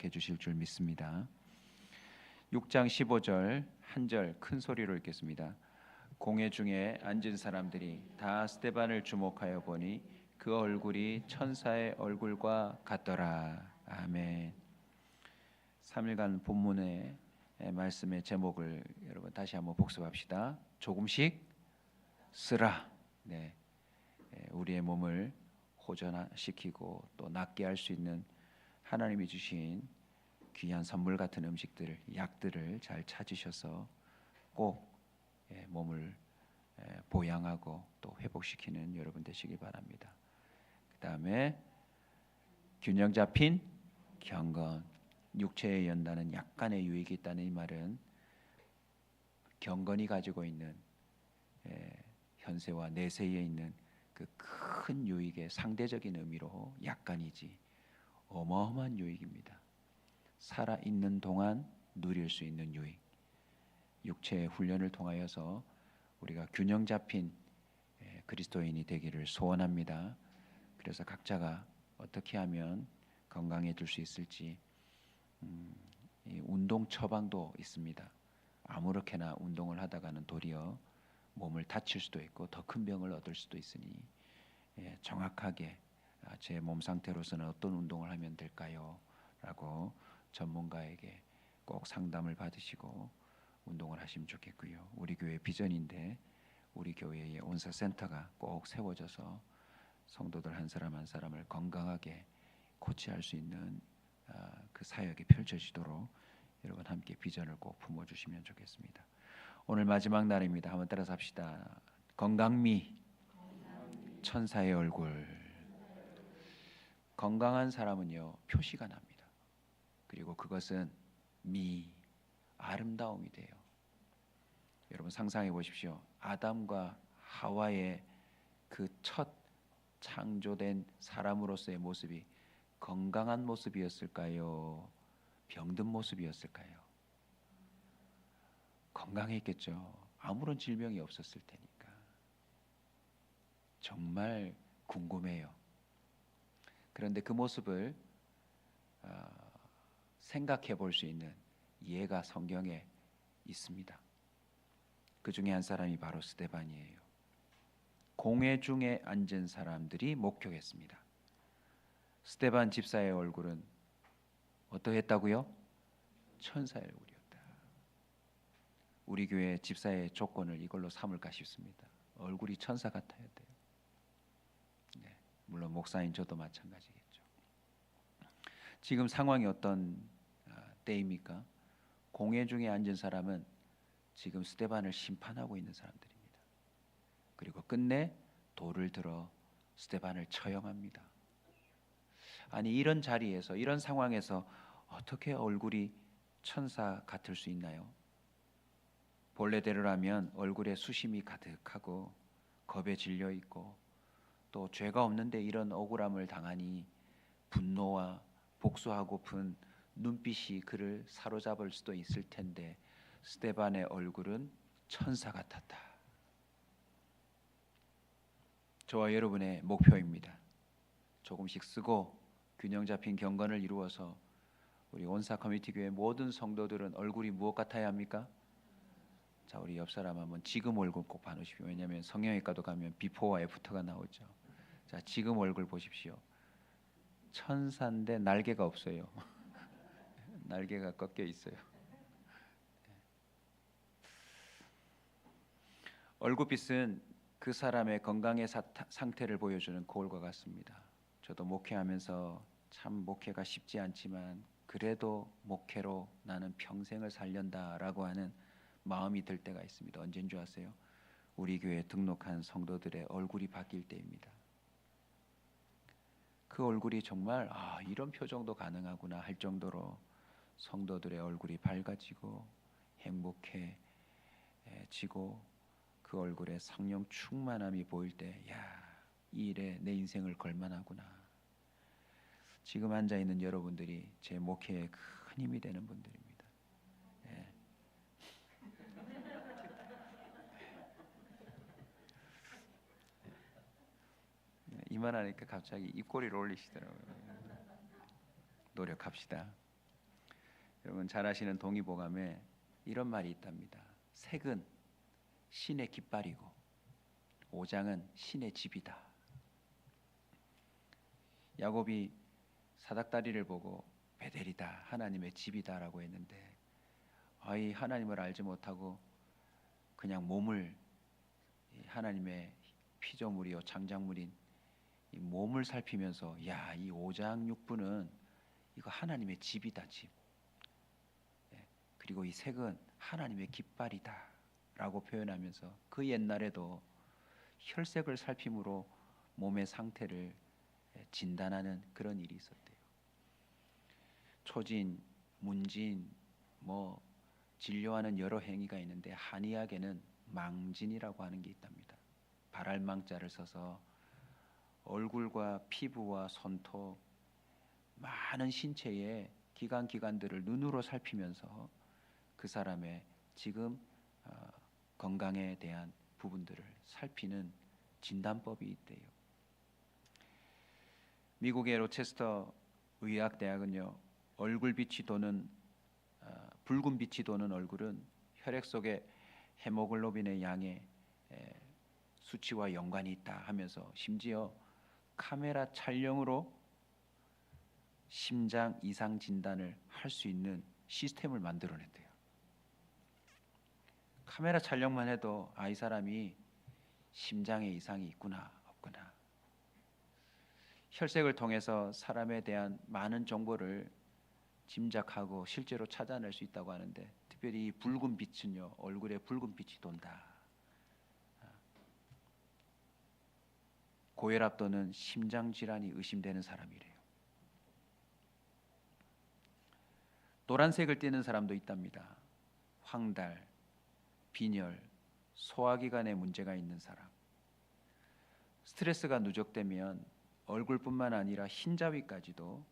허락해 주실 줄 믿습니다. 6장 15절 한 절 큰 소리로 읽겠습니다. 공회 중에 앉은 사람들이 다 스데반을 주목하여 보니 그 얼굴이 천사의 얼굴과 같더라. 아멘. 3일간 본문의 말씀의 제목을 여러분 다시 한번 복습합시다. 조금씩 쓰라. 네, 우리의 몸을 호전시키고 또 낫게 할 수 있는 하나님이 주신 귀한 선물 같은 음식들을, 약들을 잘 찾으셔서 꼭 몸을 보양하고 또 회복시키는 여러분 되시기 바랍니다. 그 다음에 균형 잡힌 경건. 육체에 연다는 약간의 유익이 있다는 이 말은 경건이 가지고 있는 현세와 내세에 있는 그 큰 유익의 상대적인 의미로 약간이지 어마어마한 유익입니다. 살아있는 동안 누릴 수 있는 유익. 육체의 훈련을 통하여서 우리가 균형 잡힌 그리스도인이 되기를 소원합니다. 그래서 각자가 어떻게 하면 건강해질 수 있을지 이 운동 처방도 있습니다. 아무렇게나 운동을 하다가는 도리어 몸을 다칠 수도 있고 더 큰 병을 얻을 수도 있으니 정확하게 제 몸 상태로서는 어떤 운동을 하면 될까요? 라고 전문가에게 꼭 상담을 받으시고 운동을 하시면 좋겠고요. 우리 교회 비전인데 우리 교회의 온사센터가 꼭 세워져서 성도들 한 사람 한 사람을 건강하게 코치할 수 있는 그 사역이 펼쳐지도록 여러분 함께 비전을 꼭 품어주시면 좋겠습니다. 오늘 마지막 날입니다. 한번 따라서 합시다. 건강미, 천사의 얼굴. 건강한 사람은요 표시가 납니다. 그리고 그것은 아름다움이 돼요. 여러분 상상해 보십시오. 아담과 하와의 그 첫 창조된 사람으로서의 모습이 건강한 모습이었을까요? 병든 모습이었을까요? 건강했겠죠. 아무런 질병이 없었을 테니까. 정말 궁금해요. 그런데 그 모습을 생각해 볼 수 있는 예가 성경에 있습니다. 그 중에 한 사람이 바로 스데반이에요. 공회 중에 앉은 사람들이 목격했습니다. 스데반 집사의 얼굴은 어떠했다고요? 천사의 얼굴이었다. 우리 교회 집사의 조건을 이걸로 삼을까 싶습니다. 얼굴이 천사 같아야 돼요. 네, 물론 목사인 저도 마찬가지겠죠. 지금 상황이 어떤 때입니까? 공회 중에 앉은 사람은 지금 스데반을 심판하고 있는 사람들입니다. 그리고 끝내 돌을 들어 스데반을 처형합니다. 아니 이런 자리에서 이런 상황에서 어떻게 얼굴이 천사 같을 수 있나요? 본래대로라면 얼굴에 수심이 가득하고 겁에 질려 있고 또 죄가 없는데 이런 억울함을 당하니 분노와 복수하고픈 눈빛이 그를 사로잡을 수도 있을 텐데 스데반의 얼굴은 천사 같았다. 저와 여러분의 목표입니다. 조금씩 쓰고 균형 잡힌 경건을 이루어서 우리 온사 커뮤니티 교회 모든 성도들은 얼굴이 무엇 같아야 합니까? 자, 우리 옆 사람 한번 지금 얼굴 꼭 봐놓으십시오. 왜냐하면 성형외과도 가면 비포와 애프터가 나오죠. 자, 지금 얼굴 보십시오. 천사인데 날개가 없어요. 날개가 꺾여 있어요. 얼굴빛은 그 사람의 건강의 상태를 보여주는 거울과 같습니다. 저도 목회하면서 참 목회가 쉽지 않지만 그래도 목회로 나는 평생을 살련다라고 하는 마음이 들 때가 있습니다. 언제인 줄 아세요? 우리 교회에 등록한 성도들의 얼굴이 바뀔 때입니다. 그 얼굴이 정말 이런 표정도 가능하구나 할 정도로 성도들의 얼굴이 밝아지고 행복해지고 그 얼굴에 성령 충만함이 보일 때 이 일에 내 인생을 걸만하구나. 지금 앉아있는 여러분들이 제 목회에 큰 힘이 되는 분들입니다. 이만하니까 갑자기 입꼬리를 올리시더라고요. 노력합시다. 여러분 잘 아시는 동의보감에 이런 말이 있답니다. 색은 신의 깃발이고 오장은 신의 집이다. 야곱이 사닥다리를 보고 베델이다, 하나님의 집이다라고 했는데, 이 하나님을 알지 못하고 그냥 몸을, 하나님의 피조물이요 창작물인 이 몸을 살피면서 이 오장육부는 이거 하나님의 집이다, 집. 그리고 이 색은 하나님의 깃발이다라고 표현하면서 그 옛날에도 혈색을 살핌으로 몸의 상태를 진단하는 그런 일이 있었대요. 초진, 문진, 진료하는 여러 행위가 있는데 한의학에는 망진이라고 하는 게 있답니다. 발알망자를 써서 얼굴과 피부와 손톱, 많은 신체의 기관들을 눈으로 살피면서 그 사람의 지금 건강에 대한 부분들을 살피는 진단법이 있대요. 미국의 로체스터 의학대학은요, 붉은 빛이 도는 얼굴은 혈액 속의 헤모글로빈의 양의 수치와 연관이 있다 하면서 심지어 카메라 촬영으로 심장 이상 진단을 할 수 있는 시스템을 만들어냈대요. 카메라 촬영만 해도 이 사람이 심장에 이상이 있구나 없구나, 혈색을 통해서 사람에 대한 많은 정보를 짐작하고 실제로 찾아낼 수 있다고 하는데, 특별히 이 붉은 빛은요, 얼굴에 붉은 빛이 돈다. 고혈압 또는 심장 질환이 의심되는 사람이래요. 노란색을 띠는 사람도 있답니다. 황달, 빈혈, 소화기관에 문제가 있는 사람. 스트레스가 누적되면 얼굴뿐만 아니라 흰자위까지도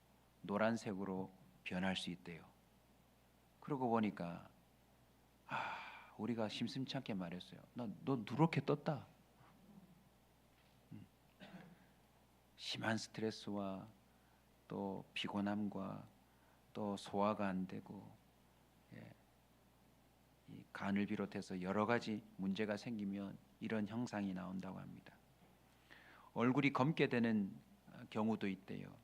노란색으로 변할 수 있대요. 그러고 보니까 우리가 심심치 않게 말했어요. 너 누렇게 떴다. 심한 스트레스와 또 피곤함과 또 소화가 안 되고, 이 간을 비롯해서 여러 가지 문제가 생기면 이런 형상이 나온다고 합니다. 얼굴이 검게 되는 경우도 있대요.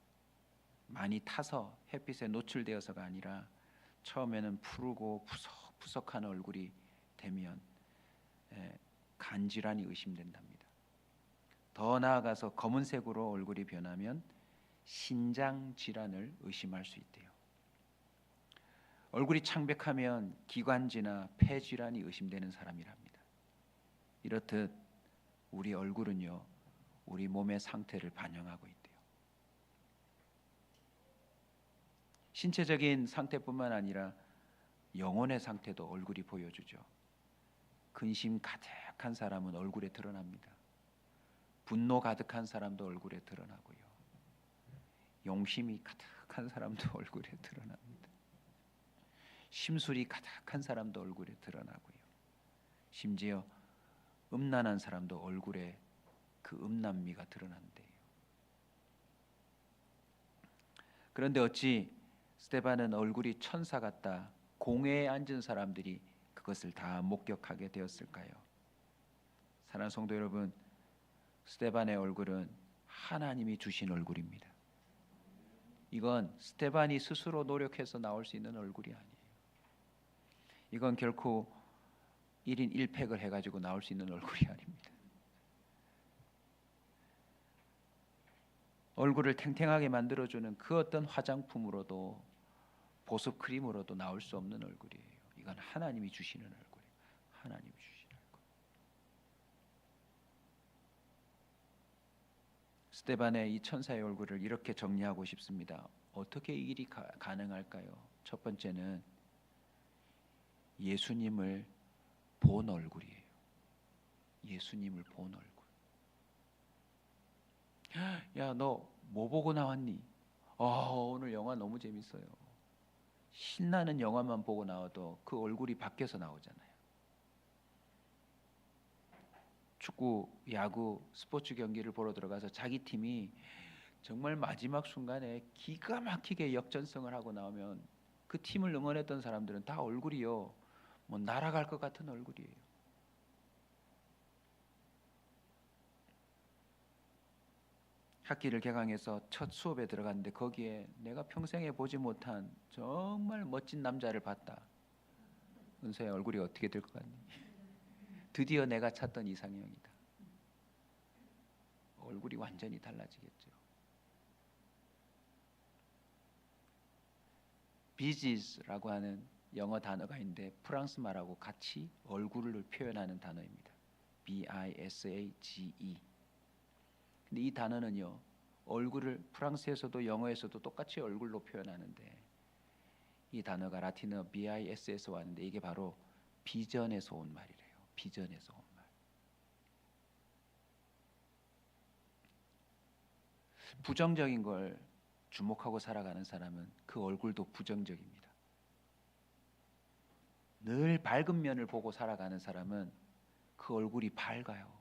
많이 타서 햇빛에 노출되어서가 아니라 처음에는 푸르고 푸석푸석한 얼굴이 되면 간 질환이 의심된답니다. 더 나아가서 검은색으로 얼굴이 변하면 신장 질환을 의심할 수 있대요. 얼굴이 창백하면 기관지나 폐 질환이 의심되는 사람이랍니다. 이렇듯 우리 얼굴은요, 우리 몸의 상태를 반영하고 있대요. 신체적인 상태뿐만 아니라 영혼의 상태도 얼굴이 보여주죠. 근심 가득한 사람은 얼굴에 드러납니다. 분노 가득한 사람도 얼굴에 드러나고요. 용심이 가득한 사람도 얼굴에 드러납니다. 심술이 가득한 사람도 얼굴에 드러나고요. 심지어 음란한 사람도 얼굴에 그 음란미가 드러난대요. 그런데 어찌 스데반은 얼굴이 천사 같다, 공회에 앉은 사람들이 그것을 다 목격하게 되었을까요? 사랑하는 성도 여러분, 스데반의 얼굴은 하나님이 주신 얼굴입니다. 이건 스데반이 스스로 노력해서 나올 수 있는 얼굴이 아니에요. 이건 결코 1인 1팩을 해가지고 나올 수 있는 얼굴이 아닙니다. 얼굴을 탱탱하게 만들어주는 그 어떤 화장품으로도 보습 크림으로도 나올 수 없는 얼굴이에요. 이건 하나님이 주시는 얼굴이에요. 하나님이 주시는 얼굴. 스데반의 이 천사의 얼굴을 이렇게 정리하고 싶습니다. 어떻게 이 일이 가능할까요? 첫 번째는 예수님을 본 얼굴이에요. 예수님을 본 얼굴. 야, 너 뭐 보고 나왔니? 오늘 영화 너무 재밌어요. 신나는 영화만 보고 나와도 그 얼굴이 바뀌어서 나오잖아요. 축구, 야구, 스포츠 경기를 보러 들어가서 자기 팀이 정말 마지막 순간에 기가 막히게 역전승을 하고 나오면 그 팀을 응원했던 사람들은 다 얼굴이요, 뭐 날아갈 것 같은 얼굴이에요. 학기를 개강해서 첫 수업에 들어갔는데 거기에 내가 평생에 보지 못한 정말 멋진 남자를 봤다. 은서의 얼굴이 어떻게 될 것 같니? 드디어 내가 찾던 이상형이다. 얼굴이 완전히 달라지겠죠. 비지스라고 하는 영어 단어가 있는데 프랑스 말하고 같이 얼굴을 표현하는 단어입니다. B-I-S-A-G-E. 근데 이 단어는요, 얼굴을 프랑스에서도 영어에서도 똑같이 얼굴로 표현하는데, 이 단어가 라틴어 BIS에서 왔는데 이게 바로 비전에서 온 말이래요. 비전에서 온 말. 부정적인 걸 주목하고 살아가는 사람은 그 얼굴도 부정적입니다. 늘 밝은 면을 보고 살아가는 사람은 그 얼굴이 밝아요.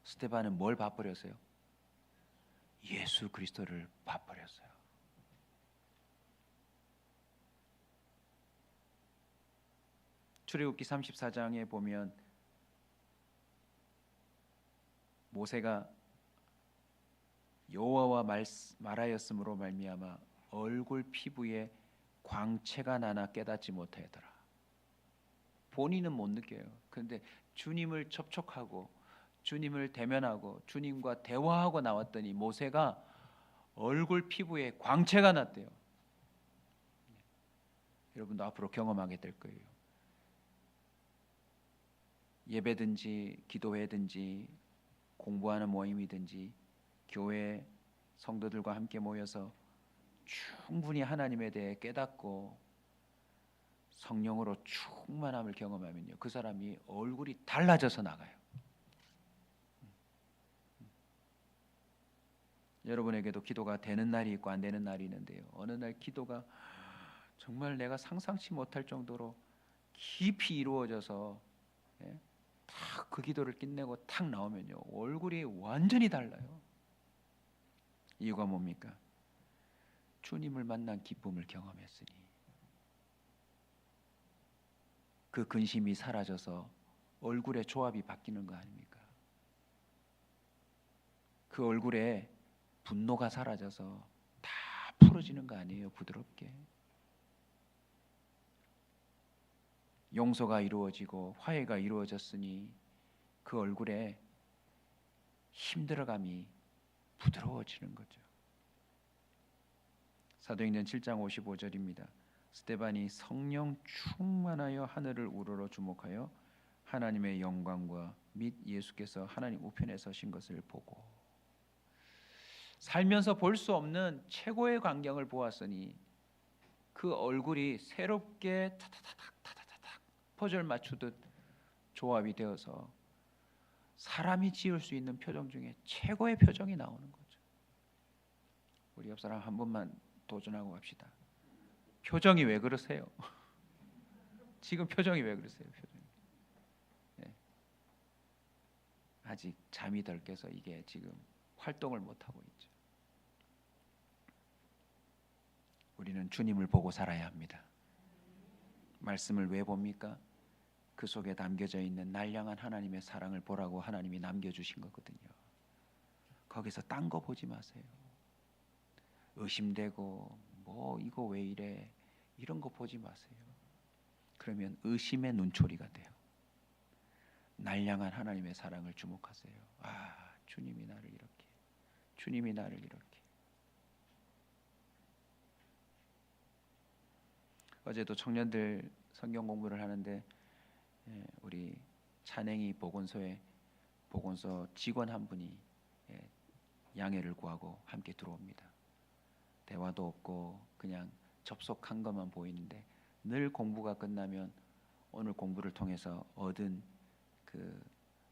스데반은 뭘 봐버렸어요? 예수 그리스도를 봐버렸어요. 출애굽기 34장에 보면 모세가 여호와와 말하였으므로 말미암아 얼굴 피부에 광채가 나나 깨닫지 못하였더라. 본인은 못 느껴요. 그런데 주님을 접촉하고 주님을 대면하고 주님과 대화하고 나왔더니 모세가 얼굴 피부에 광채가 났대요. 여러분도 앞으로 경험하게 될 거예요. 예배든지 기도회든지 공부하는 모임이든지 교회 성도들과 함께 모여서 충분히 하나님에 대해 깨닫고 성령으로 충만함을 경험하면요, 그 사람이 얼굴이 달라져서 나가요. 여러분에게도 기도가 되는 날이 있고 안 되는 날이 있는데요, 어느 날 기도가 정말 내가 상상치 못할 정도로 깊이 이루어져서 딱 그 기도를 끝내고 탁 나오면요, 얼굴이 완전히 달라요. 이유가 뭡니까? 주님을 만난 기쁨을 경험했으니 그 근심이 사라져서 얼굴의 조합이 바뀌는 거 아닙니까? 그 얼굴에 분노가 사라져서 다 풀어지는 거 아니에요? 부드럽게. 용서가 이루어지고 화해가 이루어졌으니 그 얼굴에 힘들어감이 부드러워지는 거죠. 사도행전 7장 55절입니다. 스데반이 성령 충만하여 하늘을 우러러 주목하여 하나님의 영광과 및 예수께서 하나님 우편에 서신 것을 보고, 살면서 볼 수 없는 최고의 광경을 보았으니 그 얼굴이 새롭게 타타타닥 퍼즐 맞추듯 조합이 되어서 사람이 지을 수 있는 표정 중에 최고의 표정이 나오는 거죠. 우리 옆 사람 한 번만 도전하고 갑시다. 표정이 왜 그러세요? 지금 표정이 왜 그러세요? 표정이. 네. 아직 잠이 덜 깨서 이게 지금 활동을 못 하고 있죠. 우리는 주님을 보고 살아야 합니다. 말씀을 왜 봅니까? 그 속에 담겨져 있는 날량한 하나님의 사랑을 보라고 하나님이 남겨주신 거거든요. 거기서 딴 거 보지 마세요. 의심되고 뭐 이거 왜 이래 이런 거 보지 마세요. 그러면 의심의 눈초리가 돼요. 날량한 하나님의 사랑을 주목하세요. 아, 주님이 나를 이렇게, 주님이 나를 이렇게. 어제도 청년들 성경 공부를 하는데 우리 찬행이 보건소에 보건소 직원 한 분이 양해를 구하고 함께 들어옵니다. 대화도 없고 그냥 접속한 것만 보이는데 늘 공부가 끝나면 오늘 공부를 통해서 얻은 그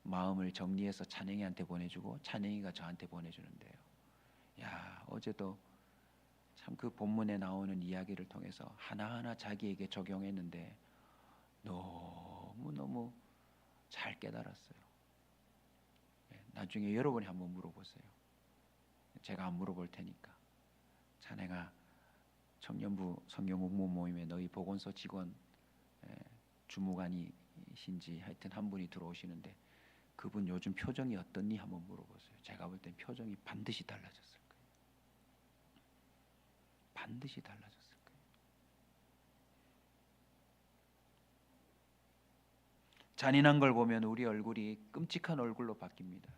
마음을 정리해서 찬행이한테 보내주고 찬행이가 저한테 보내주는데요. 야, 어제도 참 그 본문에 나오는 이야기를 통해서 하나하나 자기에게 적용했는데 너무너무 잘 깨달았어요. 나중에 여러분이 한번 물어보세요. 제가 안 물어볼 테니까. 자네가 청년부 성경 공부 모임에 너희 보건소 직원 주무관이신지 하여튼 한 분이 들어오시는데 그분 요즘 표정이 어떻니 한번 물어보세요. 제가 볼 땐 표정이 반드시 달라졌을 거예요. 반드시 달라졌을 거예요. 잔인한 걸 보면 우리 얼굴이 끔찍한 얼굴로 바뀝니다.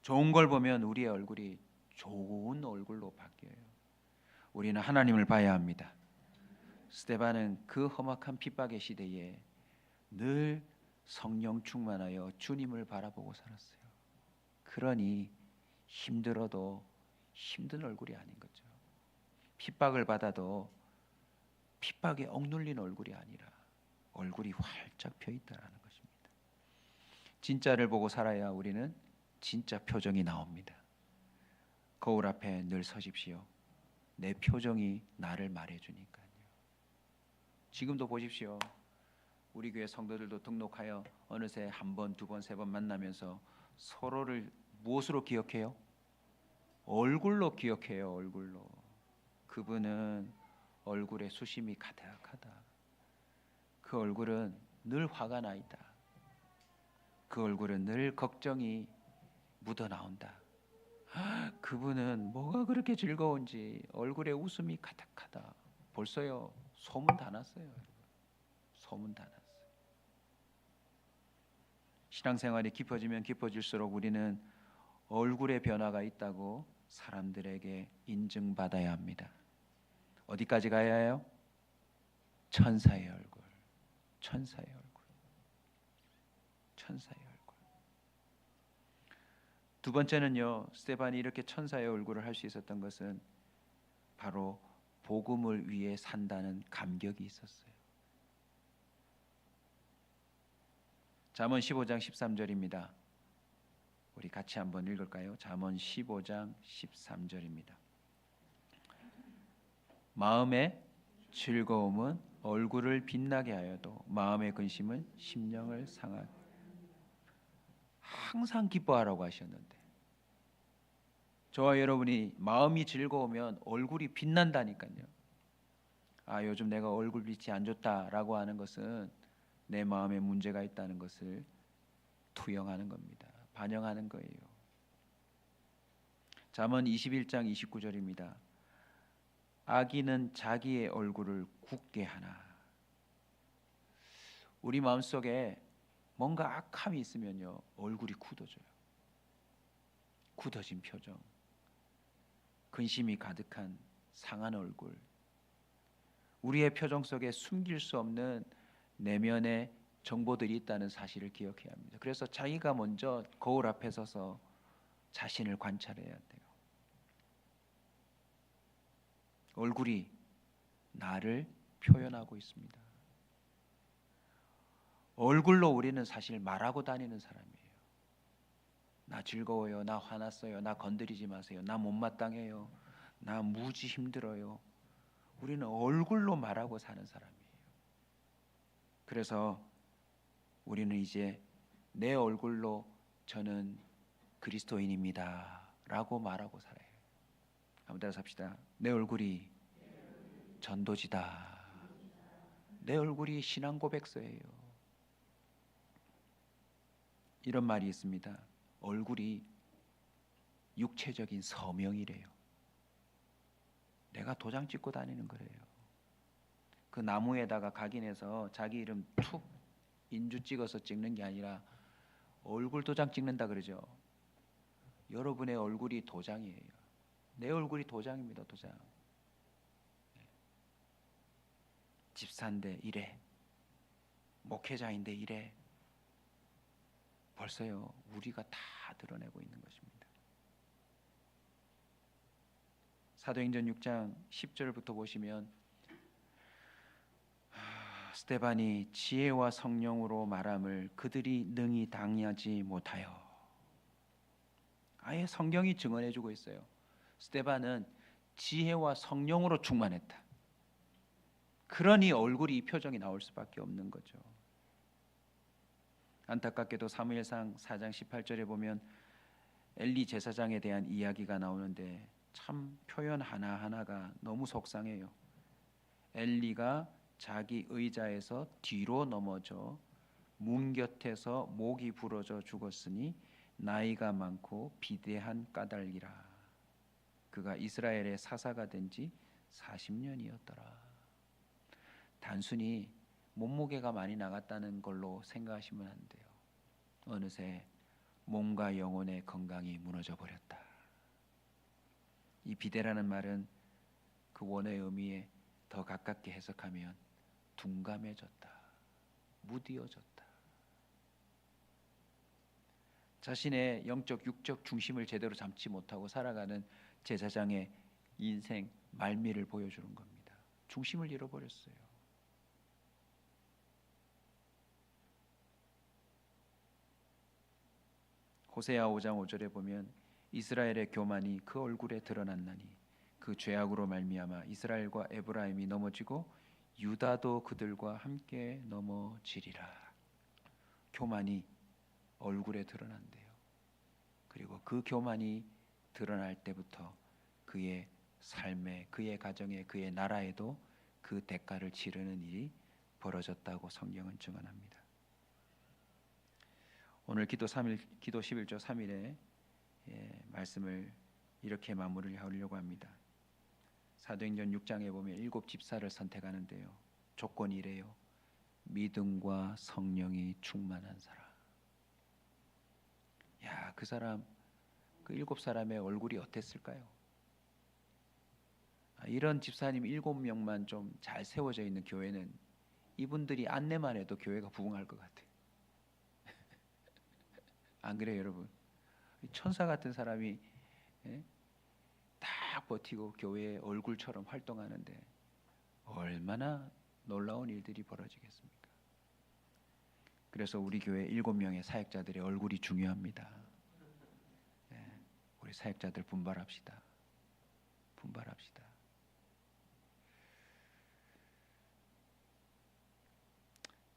좋은 걸 보면 우리의 얼굴이 좋은 얼굴로 바뀌어요. 우리는 하나님을 봐야 합니다. 스데반은 그 험악한 핍박의 시대에 늘 성령 충만하여 주님을 바라보고 살았어요. 그러니 힘들어도 힘든 얼굴이 아닌 거죠. 핍박을 받아도 핍박에 억눌린 얼굴이 아니라 얼굴이 활짝 펴 있다라는 것입니다. 진짜를 보고 살아야 우리는 진짜 표정이 나옵니다. 거울 앞에 늘 서십시오. 내 표정이 나를 말해주니까요. 지금도 보십시오. 우리 교회 성도들도 등록하여 어느새 한 번, 두 번, 세 번 만나면서 서로를 무엇으로 기억해요? 얼굴로 기억해요. 얼굴로. 그분은 얼굴에 수심이 가득하다. 그 얼굴은 늘 화가 나 있다. 그 얼굴은 늘 걱정이 묻어나온다. 그분은 뭐가 그렇게 즐거운지 얼굴에 웃음이 가득하다. 벌써요 소문 다 났어요. 소문 다 났어요. 신앙생활이 깊어지면 깊어질수록 우리는 얼굴의 변화가 있다고 사람들에게 인증받아야 합니다. 어디까지 가야 해요? 천사의 얼굴. 천사의 얼굴. 천사의 얼굴. 두 번째는요, 스데반이 이렇게 천사의 얼굴을 할 수 있었던 것은 바로 복음을 위해 산다는 감격이 있었어요. 잠언 15장 13절입니다. 우리 같이 한번 읽을까요? 잠언 15장 13절입니다. 마음의 즐거움은 얼굴을 빛나게 하여도 마음의 근심은 심령을 상하게. 항상 기뻐하라고 하셨는데 저와 여러분이 마음이 즐거우면 얼굴이 빛난다니까요. 아, 요즘 내가 얼굴 빛이 안 좋다라고 하는 것은 내 마음에 문제가 있다는 것을 투영하는 겁니다. 반영하는 거예요. 잠언 21장 29절입니다. 악인은 자기의 얼굴을 굳게 하나. 우리 마음속에 뭔가 악함이 있으면요 얼굴이 굳어져요. 굳어진 표정, 근심이 가득한 상한 얼굴, 우리의 표정 속에 숨길 수 없는 내면의 정보들이 있다는 사실을 기억해야 합니다. 그래서 자기가 먼저 거울 앞에 서서 자신을 관찰해야 돼요. 얼굴이 나를 표현하고 있습니다. 얼굴로 우리는 사실 말하고 다니는 사람이에요. 나 즐거워요. 나 화났어요. 나 건드리지 마세요. 나 못마땅해요. 나 무지 힘들어요. 우리는 얼굴로 말하고 사는 사람이에요. 그래서 우리는 이제 내 얼굴로 저는 그리스도인입니다 라고 말하고 살아요. 한번 따라서 합시다. 내 얼굴이 전도지다. 내 얼굴이 신앙 고백서예요. 이런 말이 있습니다. 얼굴이 육체적인 서명이래요. 내가 도장 찍고 다니는 거래요. 그 나무에다가 각인해서 자기 이름 툭 인주 찍어서 찍는 게 아니라 얼굴 도장 찍는다 그러죠. 여러분의 얼굴이 도장이에요. 내 얼굴이 도장입니다. 도장. 집사인데 이래, 목회자인데 이래. 벌써요 우리가 다 드러내고 있는 것입니다. 사도행전 6장 10절부터 보시면 스데반이 지혜와 성령으로 말함을 그들이 능히 당하지 못하여. 아예 성경이 증언해주고 있어요. 스데반은 지혜와 성령으로 충만했다. 그러니 얼굴이 이 표정이 나올 수밖에 없는 거죠. 안타깝게도 사무엘상 4장 18절에 보면 엘리 제사장에 대한 이야기가 나오는데 참 표현 하나하나가 너무 속상해요. 엘리가 자기 의자에서 뒤로 넘어져 문 곁에서 목이 부러져 죽었으니 나이가 많고 비대한 까닭이라. 그가 이스라엘의 사사가 된 지 40년이었더라. 단순히 몸무게가 많이 나갔다는 걸로 생각하시면 안 돼요. 어느새 몸과 영혼의 건강이 무너져 버렸다. 이 비대라는 말은 그 원어의 의미에 더 가깝게 해석하면 둔감해졌다, 무디어졌다. 자신의 영적 육적 중심을 제대로 잡지 못하고 살아가는 제사장의 인생 말미를 보여주는 겁니다. 중심을 잃어버렸어요. 호세아 5장 5절에 보면 이스라엘의 교만이 그 얼굴에 드러났나니 그 죄악으로 말미암아 이스라엘과 에브라임이 넘어지고 유다도 그들과 함께 넘어지리라. 교만이 얼굴에 드러난대요. 그리고 그 교만이 드러날 때부터 그의 삶에, 그의 가정에, 그의 나라에도 그 대가를 치르는 일이 벌어졌다고 성경은 증언합니다. 오늘 기도 11조 3일에 말씀을 이렇게 마무리하려고 합니다. 사도행전 6장에 보면 7 집사를 선택하는데요. 조건이 이래요. 믿음과 성령이 충만한 사람. 야, 그 사람, 그 7사람의 얼굴이 어땠을까요? 이런 집사님 7명만 좀 잘 세워져 있는 교회는 이분들이 안내만 해도 교회가 부흥할 것 같아요. 안 그래요, 여러분? 천사 같은 사람이 딱 버티고 교회의 얼굴처럼 활동하는데 얼마나 놀라운 일들이 벌어지겠습니까? 그래서 우리 교회 7명의 사역자들의 얼굴이 중요합니다. 우리 사역자들 분발합시다. 분발합시다.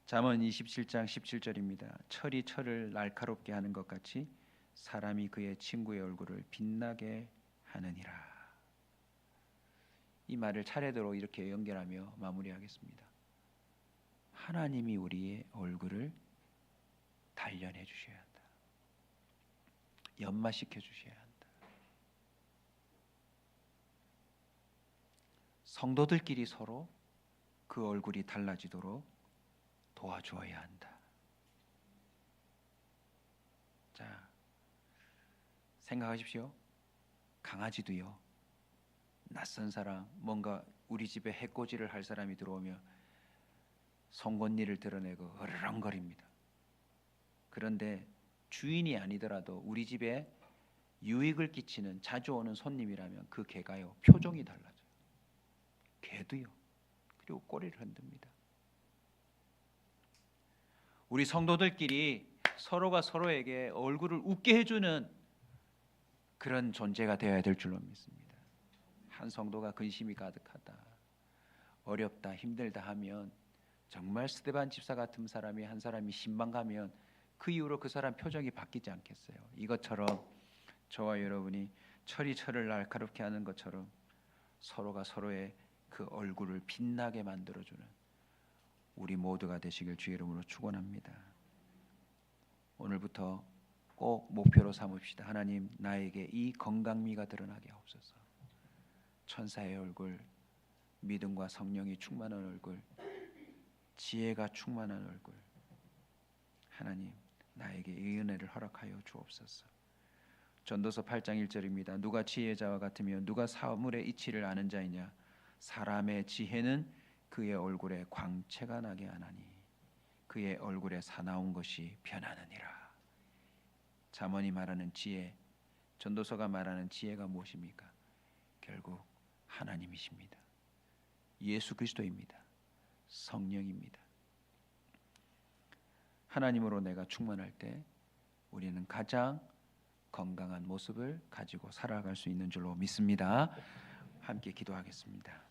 잠언 27장 17절입니다. 철이 철을 날카롭게 하는 것 같이 사람이 그의 친구의 얼굴을 빛나게 하느니라. 이 말을 차례대로 이렇게 연결하며 마무리하겠습니다. 하나님이 우리의 얼굴을 단련해 주셔야 한다. 연마시켜 주셔야 한다. 성도들끼리 서로 그 얼굴이 달라지도록 도와주어야 한다. 자, 생각하십시오. 강아지도요. 낯선 사람, 뭔가 우리 집에 해코지를 할 사람이 들어오면 송곳니를 드러내고 으르렁거립니다. 그런데 주인이 아니더라도 우리 집에 유익을 끼치는 자주 오는 손님이라면 그 개가요 표정이 달라져요. 개도요. 그리고 꼬리를 흔듭니다. 우리 성도들끼리 서로가 서로에게 얼굴을 웃게 해주는 그런 존재가 되어야 될 줄로 믿습니다. 한 성도가 근심이 가득하다, 어렵다, 힘들다 하면 정말 스데반 집사 같은 사람이 한 사람이 신방 가면 그 이후로 그 사람 표정이 바뀌지 않겠어요? 이것처럼 저와 여러분이 철이 철을 날카롭게 하는 것처럼 서로가 서로의 그 얼굴을 빛나게 만들어주는 우리 모두가 되시길 주의 이름으로 축원합니다. 오늘부터 꼭 목표로 삼읍시다. 하나님, 나에게 이 건강미가 드러나게 하옵소서. 천사의 얼굴, 믿음과 성령이 충만한 얼굴, 지혜가 충만한 얼굴, 하나님 나에게 이 은혜를 허락하여 주옵소서. 전도서 8장 1절입니다. 누가 지혜의 자와 같으며 누가 사물의 이치를 아는 자이냐? 사람의 지혜는 그의 얼굴에 광채가 나게 하나니 그의 얼굴에 사나운 것이 변하느니라. 잠언이 말하는 지혜, 전도서가 말하는 지혜가 무엇입니까? 결국 하나님이십니다. 예수 그리스도입니다. 성령입니다. 하나님으로 내가 충만할 때 우리는 가장 건강한 모습을 가지고 살아갈 수 있는 줄로 믿습니다. 함께 기도하겠습니다.